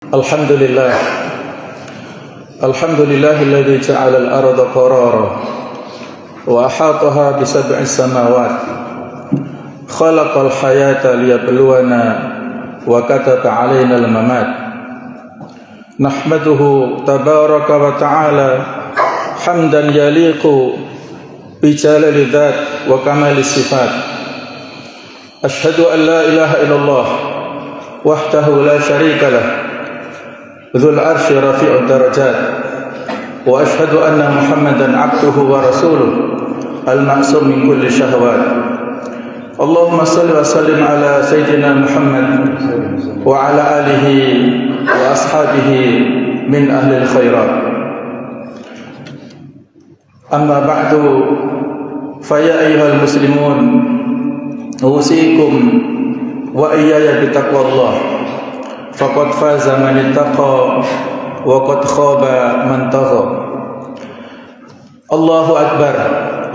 Alhamdulillah. Alhamdulillahilladzi ja'ala al-arda qarara wa ahataha bi sab'i samawat. Khalaqal hayata liyabluwana wa kataba 'alaina al-mamat. Nahmaduhu tabaraka wa ta'ala hamdan yaliqu bi jalali dzat wa kamali sifat. Asyhadu an la ilaha illallah wahdahu la syarika lah. Dzul arsy rafi'ud darajat wa asyhadu anna Muhammadan 'abduhu wa rasuluh al-ma'sum min kulli syahwat. Allahumma shalli wa sallim ala sayyidina Muhammad wa ala alihi wa ashabihi min ahli al-khairat. Amma ba'du, fa ya ayyuhal muslimun, usikum wa iyaya bi taqwallah. Faqad faza man ittaqa wa qad khaba man tagha. Allahu akbar,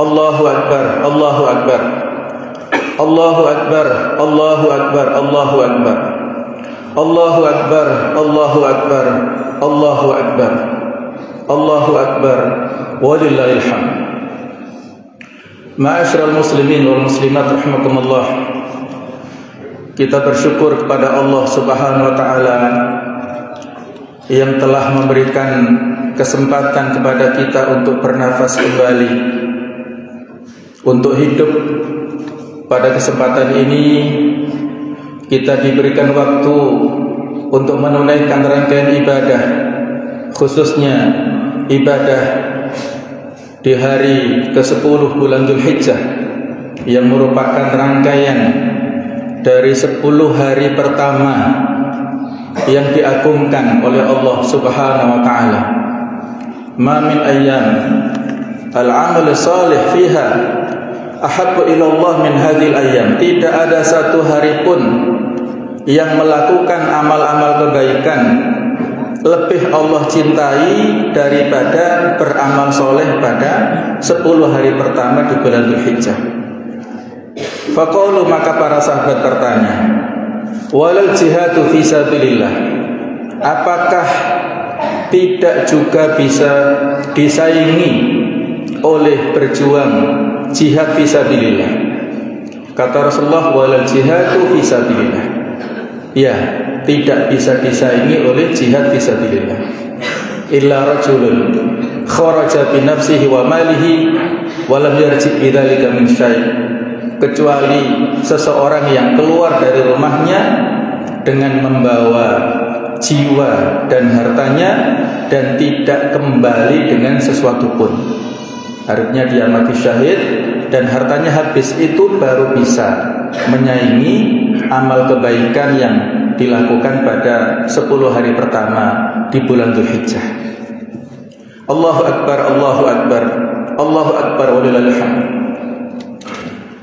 Allahu akbar, Allahu akbar. Allahu akbar, Allahu akbar, Allahu akbar. Allahu akbar, Allahu akbar, Allahu akbar. Allahu akbar, walillahil hamd. Ma'asyiral muslimin wal muslimat rahimakumullah. Kita bersyukur kepada Allah Subhanahu wa taala yang telah memberikan kesempatan kepada kita untuk bernafas kembali, untuk hidup. Pada kesempatan ini kita diberikan waktu untuk menunaikan rangkaian ibadah, khususnya ibadah di hari ke-10 bulan Dzulhijjah, yang merupakan rangkaian dari 10 hari pertama yang diagungkan oleh Allah Subhanahu wa taala. Ma min ayyam al-amal salih fiha ahabbu ila Allah min hadhil ayyam. Tidak ada satu hari pun yang melakukan amal-amal kebaikan lebih Allah cintai daripada beramal soleh pada 10 hari pertama di bulan Dzulhijjah. Faqalu, maka para sahabat bertanya, walal jihadu fi sabilillah, apakah tidak juga bisa disaingi oleh berjuang jihad fi sabilillah? Kata Rasulullah, walal jihadu fi sabilillah, ya, tidak bisa disaingi oleh jihad fi sabilillah. Illa rajulun kharaja bi nafsihi wa malihi wa lam yarji' bidzalika min syai', kecuali seseorang yang keluar dari rumahnya dengan membawa jiwa dan hartanya dan tidak kembali dengan sesuatu pun. Artinya dia mati syahid dan hartanya habis, itu baru bisa menyaingi amal kebaikan yang dilakukan pada 10 hari pertama di bulan Dzulhijjah. Allahu akbar, Allahu akbar, Allahu akbar, walillahil hamd.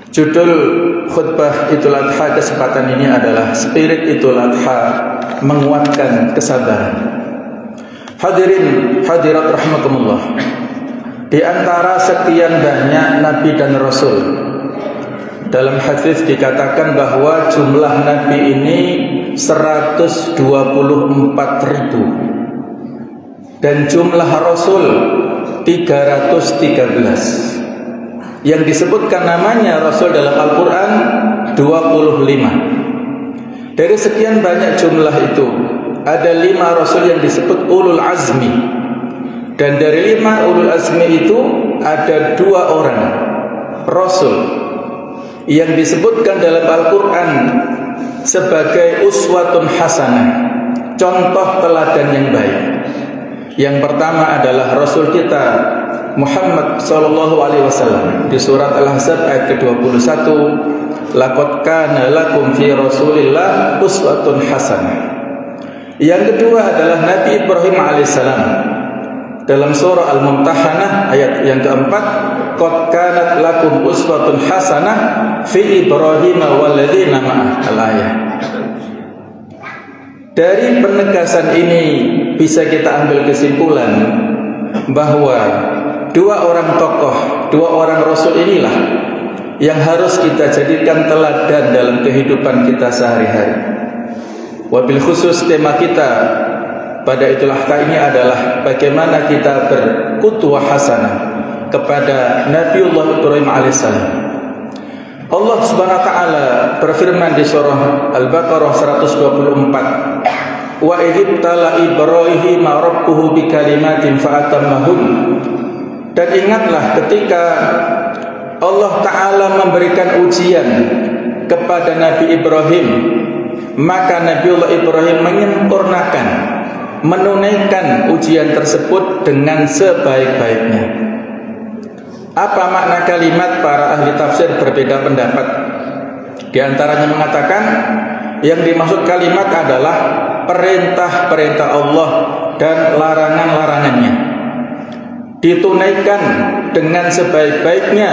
Judul khutbah Idul Adha kesempatan ini adalah Spirit Idul Adha Menguatkan Kesabaran. Hadirin hadirat rahimakumullah, di antara sekian banyak nabi dan rasul, dalam hadis dikatakan bahwa jumlah nabi ini 124.000 dan jumlah rasul 313. Yang disebutkan namanya Rasul dalam Al-Quran 25. Dari sekian banyak jumlah itu, ada 5 Rasul yang disebut Ulul Azmi. Dan dari 5 Ulul Azmi itu ada 2 orang Rasul yang disebutkan dalam Al-Quran sebagai uswatun hasanah, contoh teladan yang baik. Yang pertama adalah Rasul kita Muhammad sallallahu alaihi wasallam di surat Al-Ahzab ayat ke-21, laqad kana lakum fi Rasulillah uswatun hasanah. Yang kedua adalah Nabi Ibrahim alaihissalam dalam surah Al-Mumtahanah ayat yang keempat, qad kanat lakum uswatun hasanah fi Ibrahim walladzina ma'ah, al-ayah. Dari penegasan ini bisa kita ambil kesimpulan bahwa 2 orang tokoh, 2 orang Rasul inilah yang harus kita jadikan teladan dalam kehidupan kita sehari-hari. Wabil khusus tema kita pada Idul Adha ini adalah bagaimana kita berqudwah hasanah kepada Nabiullah Ibrahim alaihissalam. Allah Subhanahu wa taala berfirman di surah Al-Baqarah 124, "Wa idzibtala Ibrahim rabbuhu bikalimatin fa'atammahun." Dan ingatlah ketika Allah taala memberikan ujian kepada Nabi Ibrahim, maka Nabiullah Ibrahim menyempurnakan, menunaikan ujian tersebut dengan sebaik-baiknya. Apa makna kalimat? Para ahli tafsir berbeda pendapat. Di antaranya mengatakan yang dimaksud kalimat adalah perintah-perintah Allah dan larangan-larangannya ditunaikan dengan sebaik-baiknya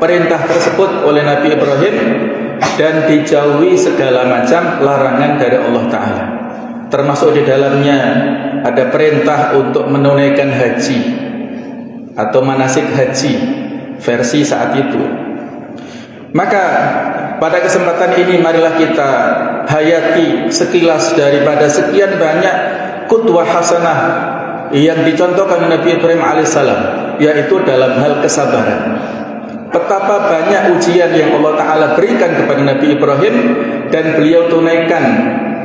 perintah tersebut oleh Nabi Ibrahim, dan dijauhi segala macam larangan dari Allah Ta'ala. Termasuk di dalamnya ada perintah untuk menunaikan haji atau manasik haji versi saat itu. Maka pada kesempatan ini marilah kita hayati sekilas daripada sekian banyak qudwah hasanah yang dicontohkan Nabi Ibrahim alaihissalam, yaitu dalam hal kesabaran. Betapa banyak ujian yang Allah Ta'ala berikan kepada Nabi Ibrahim, dan beliau tunaikan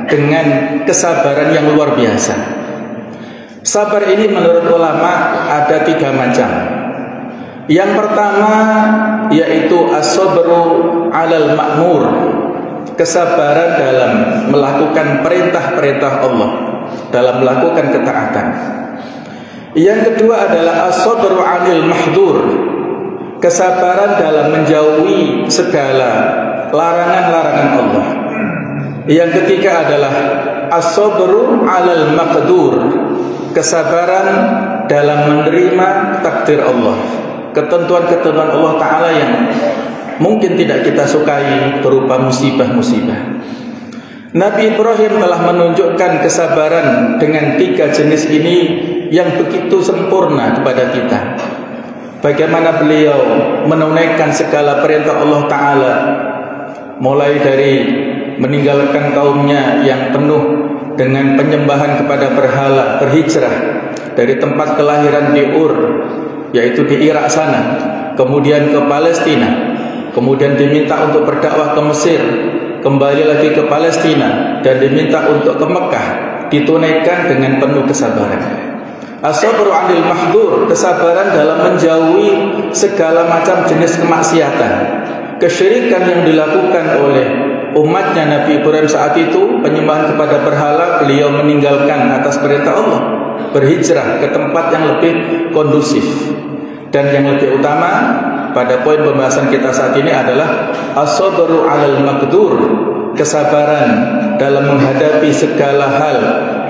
dengan kesabaran yang luar biasa. Sabar ini menurut ulama ada 3 macam. Yang pertama yaitu as-sabru 'alal ma'mur, kesabaran dalam melakukan perintah-perintah Allah, dalam melakukan ketaatan. Yang kedua adalah as-sabru 'anil mahdzur, kesabaran dalam menjauhi segala larangan-larangan Allah. Yang ketiga adalah as-sabru 'alal maqdur, kesabaran dalam menerima takdir Allah, ketentuan-ketentuan Allah Ta'ala yang mungkin tidak kita sukai berupa musibah-musibah. Nabi Ibrahim telah menunjukkan kesabaran dengan 3 jenis ini yang begitu sempurna kepada kita. Bagaimana beliau menunaikan segala perintah Allah Ta'ala, mulai dari meninggalkan kaumnya yang penuh dengan penyembahan kepada berhala, berhijrah dari tempat kelahiran di Ur, yaitu di Irak sana, kemudian ke Palestina, kemudian diminta untuk berdakwah ke Mesir, kembali lagi ke Palestina, dan diminta untuk ke Mekah, ditunaikan dengan penuh kesabaran. As-sabru 'anil mahdzur, kesabaran dalam menjauhi segala macam jenis kemaksiatan, kesyirikan yang dilakukan oleh umatnya Nabi Ibrahim saat itu, penyembahan kepada berhala, beliau meninggalkan atas perintah Allah, berhijrah ke tempat yang lebih kondusif. Dan yang lebih utama pada poin pembahasan kita saat ini adalah as-sabru 'alal maqdur, kesabaran dalam menghadapi segala hal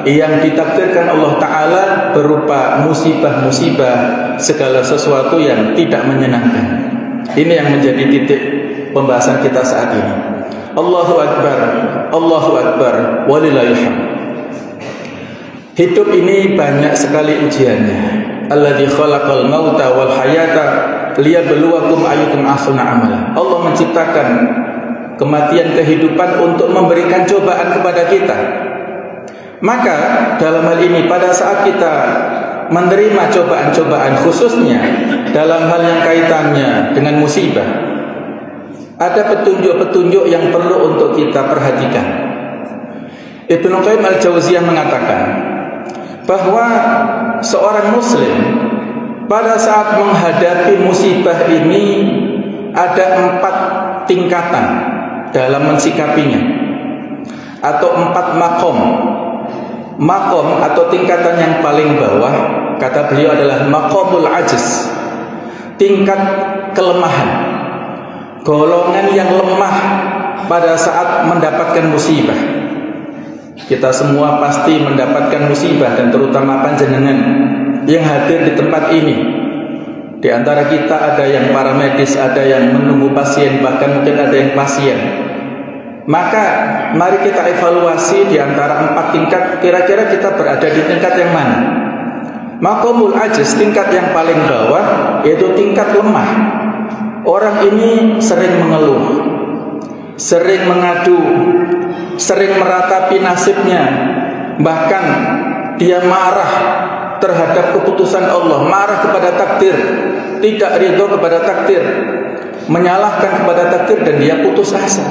yang ditakdirkan Allah Ta'ala berupa musibah-musibah, segala sesuatu yang tidak menyenangkan. Ini yang menjadi titik pembahasan kita saat ini. Allahu Akbar, Allahu Akbar, walillahil hamd. Hidup ini banyak sekali ujiannya. Alladzi khalaqal mauta wal hayata liyabluwakum ayyukum ahsanu amala. Allah menciptakan kematian, kehidupan untuk memberikan cobaan kepada kita. Maka dalam hal ini, pada saat kita menerima cobaan-cobaan, khususnya dalam hal yang kaitannya dengan musibah, ada petunjuk-petunjuk yang perlu untuk kita perhatikan. Ibnu Qayyim al-Jauziyah mengatakan bahwa seorang muslim pada saat menghadapi musibah ini ada 4 tingkatan dalam mensikapinya, atau 4 makom. Makom atau tingkatan yang paling bawah, kata beliau, adalah makomul ajiz, tingkat kelemahan, golongan yang lemah pada saat mendapatkan musibah. Kita semua pasti mendapatkan musibah, dan terutama panjenengan yang hadir di tempat ini. Di antara kita ada yang para medis, ada yang menunggu pasien, bahkan mungkin ada yang pasien. Maka mari kita evaluasi di antara 4 tingkat, kira-kira kita berada di tingkat yang mana? Makomul ajiz, tingkat yang paling bawah, yaitu tingkat lemah. Orang ini sering mengeluh, sering mengadu, sering meratapi nasibnya, bahkan dia marah terhadap keputusan Allah, marah kepada takdir, tidak ridho kepada takdir, menyalahkan kepada takdir, dan dia putus asa.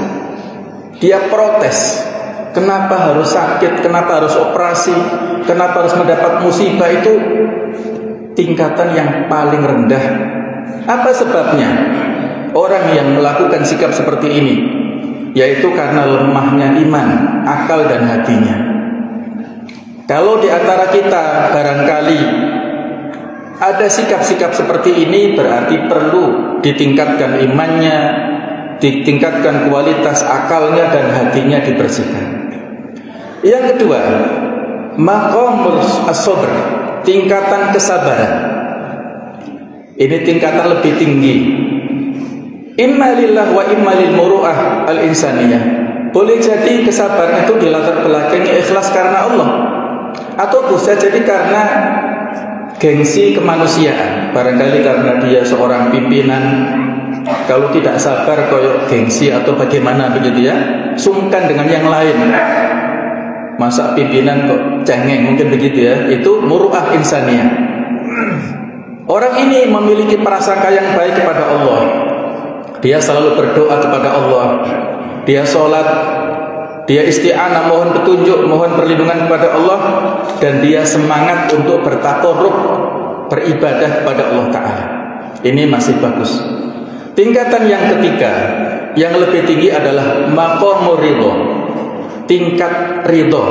Dia protes. Kenapa harus sakit? Kenapa harus operasi? Kenapa harus mendapat musibah? Itu tingkatan yang paling rendah. Apa sebabnya? Orang yang melakukan sikap seperti ini, yaitu karena lemahnya iman, akal dan hatinya. Kalau di antara kita barangkali ada sikap-sikap seperti ini, berarti perlu ditingkatkan imannya, ditingkatkan kualitas akalnya dan hatinya dibersihkan. Yang kedua, maqamul as-sabr, tingkatan kesabaran. Ini tingkatan lebih tinggi. Imma lillah wa imma lil muru'ah al-insaniyah. Boleh jadi kesabaran itu dilatar belakangi ikhlas karena Allah, atau bisa jadi karena gengsi kemanusiaan. Barangkali karena dia seorang pimpinan, kalau tidak sabar koyok gengsi atau bagaimana begitu ya, sungkan dengan yang lain. Masa pimpinan kok cengeng, mungkin begitu ya. Itu muru'ah insaniyah. Orang ini memiliki prasangka yang baik kepada Allah. Dia selalu berdoa kepada Allah. Dia sholat, dia isti'anah, mohon petunjuk, mohon perlindungan kepada Allah, dan dia semangat untuk bertakarrub, beribadah kepada Allah Ta'ala. Ini masih bagus. Tingkatan yang ketiga, yang lebih tinggi adalah maqamur ridho, tingkat ridho.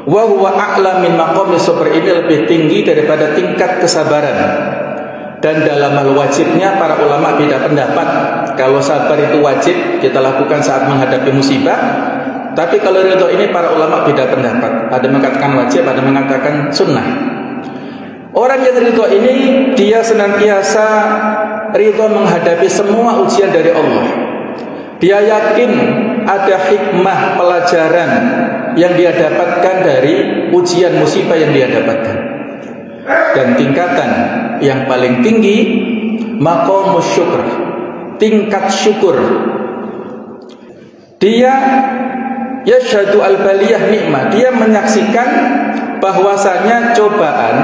Wa huwa a'la min maqami sabr, ini lebih tinggi daripada tingkat kesabaran. Dan dalam hal wajibnya para ulama beda pendapat. Kalau sabar itu wajib kita lakukan saat menghadapi musibah, tapi kalau ridho ini para ulama beda pendapat. Ada mengatakan wajib, ada mengatakan sunnah. Orang yang ridho ini dia senantiasa ridho menghadapi semua ujian dari Allah. Dia yakin ada hikmah pelajaran yang dia dapatkan dari ujian musibah yang dia dapatkan. Dan tingkatan yang paling tinggi, maqamus syukur, tingkat syukur. Dia yashhadu al-baliyah nikmah, dia menyaksikan bahwasanya cobaan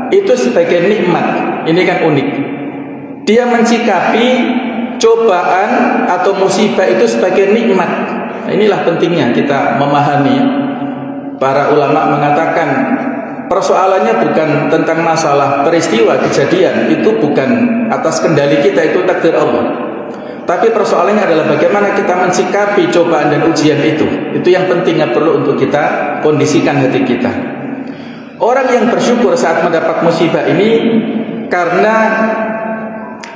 itu sebagai nikmat. Ini kan unik. Dia mencikapi cobaan atau musibah itu sebagai nikmat. Nah, inilah pentingnya kita memahami. Para ulama mengatakan persoalannya bukan tentang masalah peristiwa kejadian, itu bukan atas kendali kita, itu takdir Allah. Tapi persoalannya adalah bagaimana kita mencikapi cobaan dan ujian itu. Itu yang penting, yang perlu untuk kita kondisikan hati kita. Orang yang bersyukur saat mendapat musibah ini karena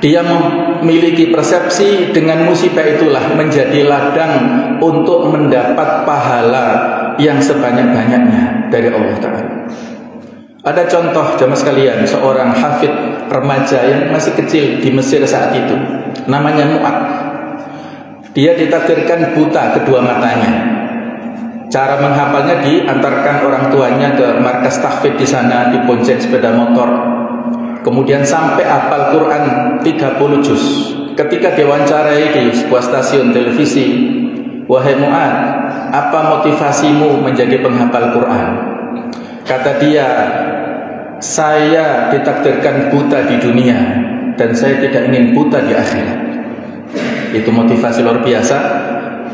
dia memiliki persepsi dengan musibah itulah menjadi ladang untuk mendapat pahala yang sebanyak-banyaknya dari Allah Ta'ala. Ada contoh jamaah sekalian, seorang hafidh remaja yang masih kecil di Mesir saat itu, namanya Mu'ad. Dia ditakdirkan buta kedua matanya. Cara menghafalnya diantarkan orang tuanya ke markas tahfidz di sana, dibonceng sepeda motor. Kemudian sampai hafal Quran 30 juz. Ketika diwawancarai di sebuah stasiun televisi, "Wahai Mu'ad, apa motivasimu menjadi penghafal Quran?" Kata dia, "Saya ditakdirkan buta di dunia dan saya tidak ingin buta di akhirat." Itu motivasi luar biasa.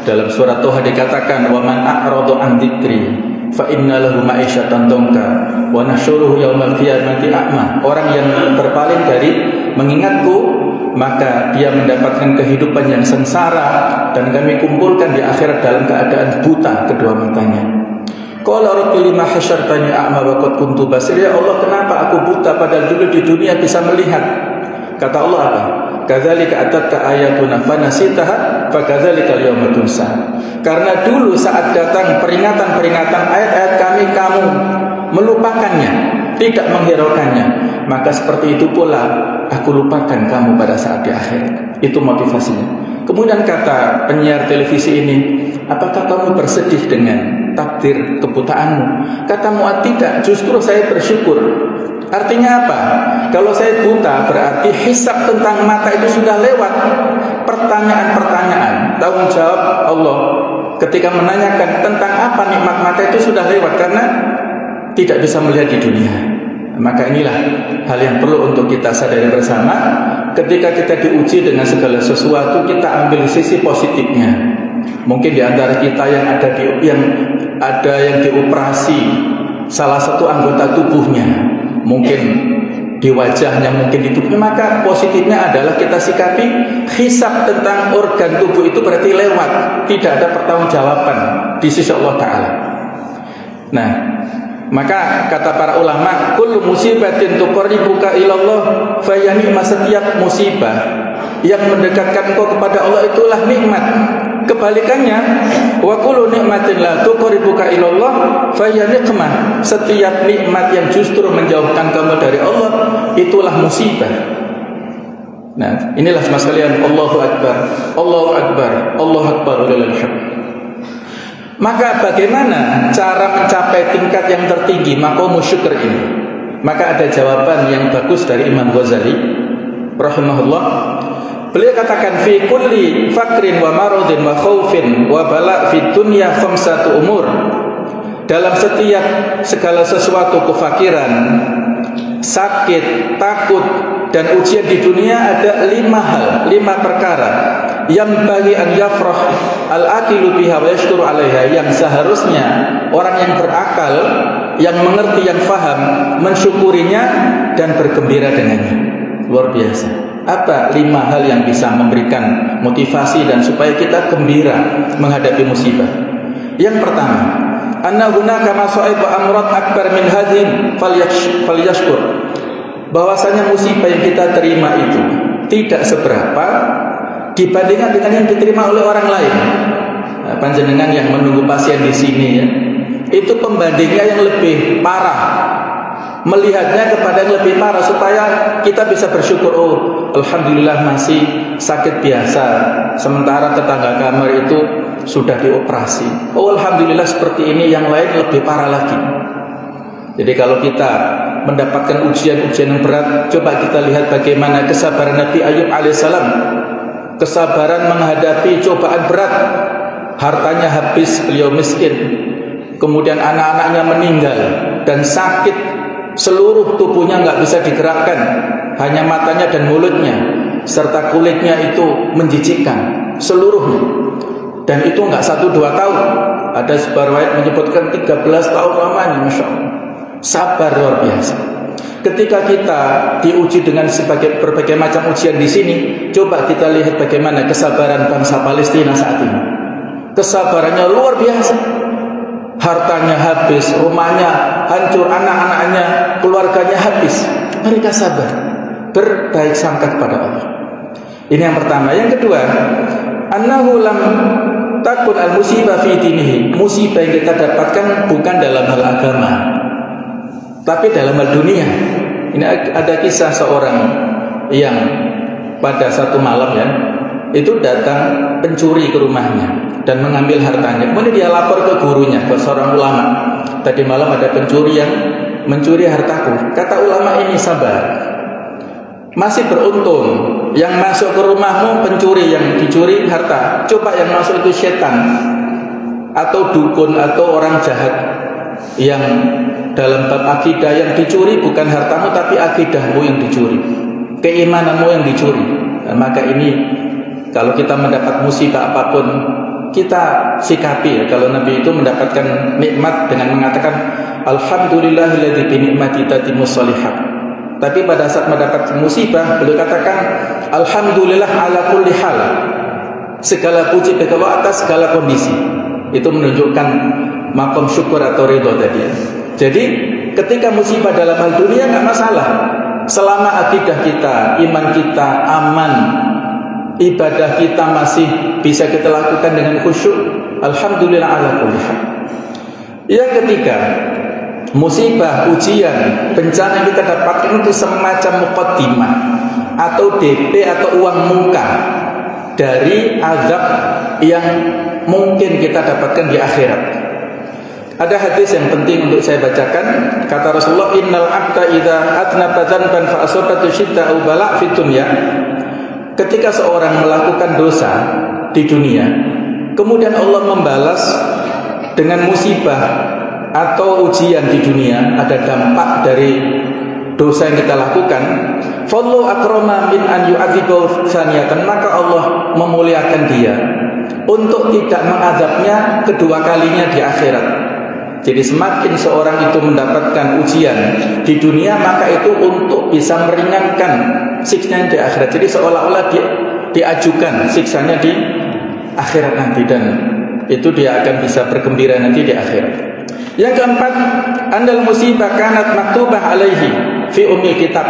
Dalam surat Toha dikatakan, "Wa man a'rada an dzikri fa inna lahu ma'isyatan dhanka wa nahsyuruhu yaumal qiyamati a'ma." Orang yang berpaling dari mengingatku, maka dia mendapatkan kehidupan yang sengsara, dan kami kumpulkan di akhirat dalam keadaan buta kedua matanya. Qala rabbi lima hasyartani a'ma wa qad kuntu basir. Ya Allah, kenapa aku buta padahal dulu di dunia bisa melihat? Kata Allah apa? Kadzalika atatka ayatuna fanasitaha fakadzalika al-yauma tunsa. Karena dulu saat datang peringatan-peringatan ayat-ayat kami, kamu melupakannya, tidak menghiraukannya, maka seperti itu pula aku lupakan kamu pada saat di akhirat. Itu motivasinya. Kemudian kata penyiar televisi ini, "Apakah kamu bersedih dengan takdir kebutaanmu?" Kata Mu'ad, "Tidak, justru saya bersyukur." Artinya apa? Kalau saya buta berarti hisab tentang mata itu sudah lewat. Pertanyaan-pertanyaan, tanggung jawab Allah ketika menanyakan tentang apa nikmat mata itu sudah lewat. Karena tidak bisa melihat di dunia. Maka inilah hal yang perlu untuk kita sadari bersama. Ketika kita diuji dengan segala sesuatu, kita ambil sisi positifnya. Mungkin di antara kita yang ada yang dioperasi salah satu anggota tubuhnya, mungkin di wajahnya, mungkin di tubuhnya, maka positifnya adalah kita sikapi hisab tentang organ tubuh itu berarti lewat, tidak ada pertanggungjawaban di sisi Allah Ta'ala. Nah, maka kata para ulama, kullu musibatin tuqarribuka ilallah fa ni'mah, setiap musibah yang mendekatkan engkau kepada Allah itulah nikmat. Kebalikannya, wa kullu nikmatin la tuqarribuka ilallah fa niqmah, setiap nikmat yang justru menjauhkan kamu dari Allah itulah musibah. Nah, inilah semua sekalian, Allahu Akbar, Allahu Akbar, Allahu Akbar walillahil hamd. Maka bagaimana cara mencapai tingkat yang tertinggi maqamu syukur ini? Maka ada jawaban yang bagus dari Imam Ghazali rahimahullah. Beliau katakan, fi kulli fakrin wa maradin wa khaufin wa bala' fi dunya khamsatu umur. Dalam setiap segala sesuatu, kefakiran, sakit, takut, dan ujian di dunia ada 5 hal, 5 perkara yang bagi an yafrah al-aqilu biha wa yashkuru 'alaiha, yang seharusnya orang yang berakal, yang mengerti, yang faham mensyukurinya dan bergembira dengannya. Luar biasa. Apa 5 hal yang bisa memberikan motivasi dan supaya kita gembira menghadapi musibah? Yang pertama, anna hunaka masa'ib amrat akbar min hadhin falyashkur. Bahwasanya musibah yang kita terima itu tidak seberapa dibandingkan dengan yang diterima oleh orang lain. Panjenengan yang menunggu pasien di sini ya, itu pembandingnya yang lebih parah, melihatnya kepada yang lebih parah supaya kita bisa bersyukur. Oh, alhamdulillah masih sakit biasa, sementara tetangga kamar itu sudah dioperasi. Oh, alhamdulillah seperti ini, yang lain lebih parah lagi. Jadi kalau kita mendapatkan ujian-ujian yang berat, coba kita lihat bagaimana kesabaran Nabi Ayub alaihissalam. Kesabaran menghadapi cobaan berat. Hartanya habis, beliau miskin. Kemudian anak-anaknya meninggal dan sakit, seluruh tubuhnya nggak bisa digerakkan, hanya matanya dan mulutnya serta kulitnya itu menjijikkan seluruhnya. Dan itu nggak 1-2 tahun. Ada sebuah riwayat menyebutkan 13 tahun lamanya, masya Allah. Sabar luar biasa. Ketika kita diuji dengan berbagai macam ujian di sini, coba kita lihat bagaimana kesabaran bangsa Palestina saat ini. Kesabarannya luar biasa. Hartanya habis, rumahnya hancur, anak-anaknya, keluarganya habis. Mereka sabar, berbaik sangka kepada Allah. Ini yang pertama. Yang kedua, annahu lam takun al-musibah fi dinihi. Musibah yang kita dapatkan bukan dalam hal agama, tapi dalam hal dunia. Ini ada kisah seorang yang pada satu malam ya, itu datang pencuri ke rumahnya dan mengambil hartanya. Kemudian dia lapor ke gurunya, ke seorang ulama. Tadi malam ada pencuri yang mencuri hartaku. Kata ulama ini, sabar, masih beruntung. Yang masuk ke rumahmu pencuri, yang dicuri harta. Coba yang masuk itu setan atau dukun atau orang jahat. Yang dalam bab akidah, yang dicuri bukan hartamu tapi akidahmu yang dicuri, keimananmu yang dicuri. Dan maka ini kalau kita mendapat musibah apapun, kita sikapi ya. Kalau Nabi itu mendapatkan nikmat dengan mengatakan alhamdulillahilladzi bi ni'mati tatimmus shalihat. Tapi pada saat mendapat musibah, beliau katakan alhamdulillah ala kulli hal. Segala puji bagi Allah atas segala kondisi. Itu menunjukkan maqam syukur atau ridho tadi. Jadi ketika musibah dalam hal dunia nggak masalah, selama akidah kita, iman kita aman, ibadah kita masih bisa kita lakukan dengan khusyuk, alhamdulillah ala kulli hal. Yang ketiga, musibah, ujian, bencana yang kita dapatkan itu semacam muqaddimah atau DP atau uang muka dari azab yang mungkin kita dapatkan di akhirat. Ada hadis yang penting untuk saya bacakan. Kata Rasulullah, innal abda idza atnaba dzanban fa asabatu syidda aw bala' fid dunya. Ketika seorang melakukan dosa di dunia, kemudian Allah membalas dengan musibah atau ujian di dunia, ada dampak dari dosa yang kita lakukan, fallahu akrama min an yu'adzibahu tsaniyatan, maka Allah memuliakan dia untuk tidak mengazabnya kedua kalinya di akhirat. Jadi semakin seorang itu mendapatkan ujian di dunia, maka itu untuk bisa meringankan siksanya di akhirat. Jadi seolah-olah dia diajukan siksanya di akhirat nanti, dan itu dia akan bisa bergembira nanti di akhirat. Yang keempat, andal musibah kanat maktubah alaihi fi ummil kitab.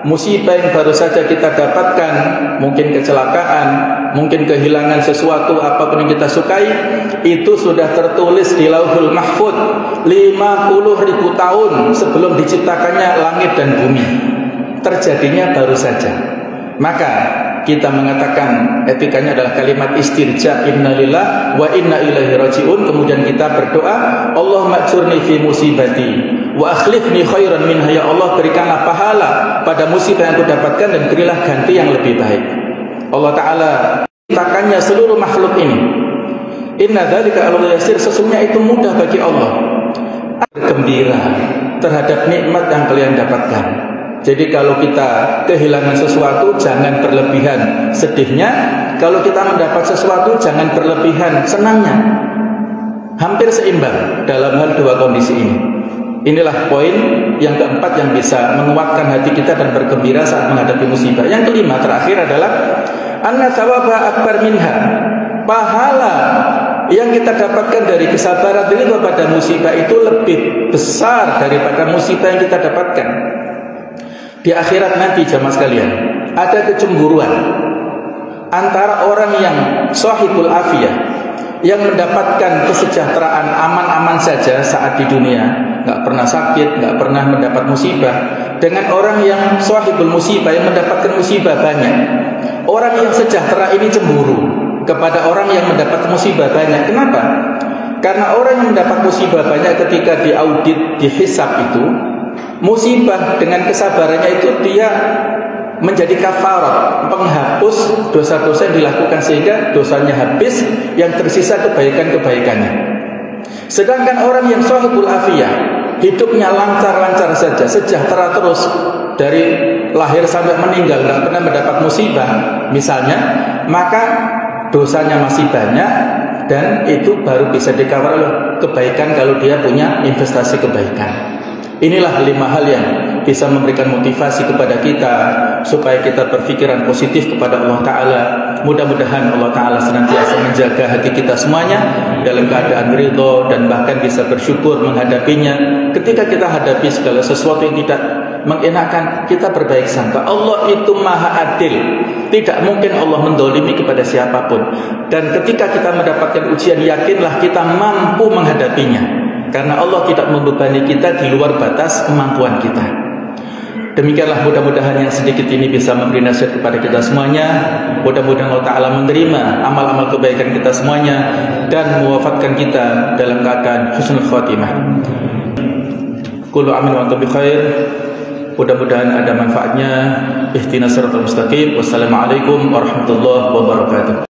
Musibah yang baru saja kita dapatkan, mungkin kecelakaan, mungkin kehilangan sesuatu apapun yang kita sukai, itu sudah tertulis di Lauhul Mahfuz 50.000 tahun sebelum diciptakannya langit dan bumi. Terjadinya baru saja. Maka kita mengatakan etikanya adalah kalimat istirja, innalillah wa inna ilaihi rajiun. Kemudian kita berdoa, Allahumma ajurni fi musibati wa akhlifni khairan minha, ya Allah berikanlah pahala pada musibah yang aku dapatkan dan berilah ganti yang lebih baik. Allah Ta'ala ciptakannya seluruh makhluk ini. Inna dzalika 'alallahi yasir, sesungguhnya itu mudah bagi Allah. Bergembira terhadap nikmat yang kalian dapatkan. Jadi kalau kita kehilangan sesuatu, jangan berlebihan sedihnya. Kalau kita mendapat sesuatu, jangan berlebihan senangnya. Hampir seimbang dalam hal dua kondisi ini. Inilah poin yang keempat yang bisa menguatkan hati kita dan bergembira saat menghadapi musibah. Yang kelima terakhir adalah anna thawaba akbar minha. Pahala yang kita dapatkan dari kesabaran diri kepada musibah itu lebih besar daripada musibah yang kita dapatkan. Di akhirat nanti jamaah sekalian, ada kecemburuan antara orang yang sahibul afiyah, yang mendapatkan kesejahteraan aman-aman saja saat di dunia, nggak pernah sakit, nggak pernah mendapat musibah, dengan orang yang sahibul musibah, yang mendapatkan musibah banyak. Orang yang sejahtera ini cemburu kepada orang yang mendapat musibah banyak. Kenapa? Karena orang yang mendapat musibah banyak ketika diaudit, dihisab itu, musibah dengan kesabarannya itu dia menjadi kafarat, penghapus dosa-dosa yang dilakukan sehingga dosanya habis, yang tersisa kebaikan-kebaikannya. Sedangkan orang yang sahibul afiyah, hidupnya lancar-lancar saja, sejahtera terus dari lahir sampai meninggal, nggak pernah mendapat musibah misalnya, maka dosanya masih banyak dan itu baru bisa dikawal oleh kebaikan kalau dia punya investasi kebaikan. Inilah 5 hal yang bisa memberikan motivasi kepada kita supaya kita berpikiran positif kepada Allah Ta'ala. Mudah-mudahan Allah Ta'ala senantiasa menjaga hati kita semuanya dalam keadaan ridho dan bahkan bisa bersyukur menghadapinya. Ketika kita hadapi segala sesuatu yang tidak mengenakan, kita berbaik sangka. Allah itu maha adil, tidak mungkin Allah mendolimi kepada siapapun. Dan ketika kita mendapatkan ujian, yakinlah kita mampu menghadapinya, karena Allah tidak membebani kita di luar batas kemampuan kita. Demikianlah, mudah-mudahan yang sedikit ini bisa memberi nasihat kepada kita semuanya. Mudah-mudahan Allah Ta'ala menerima amal-amal kebaikan kita semuanya dan mewafatkan kita dalam keadaan husnul khatimah. Qul amin wa antum bi khair. Mudah-mudahan ada manfaatnya. Ihdinas siratal mustaqim. Wassalamualaikum warahmatullahi wabarakatuh.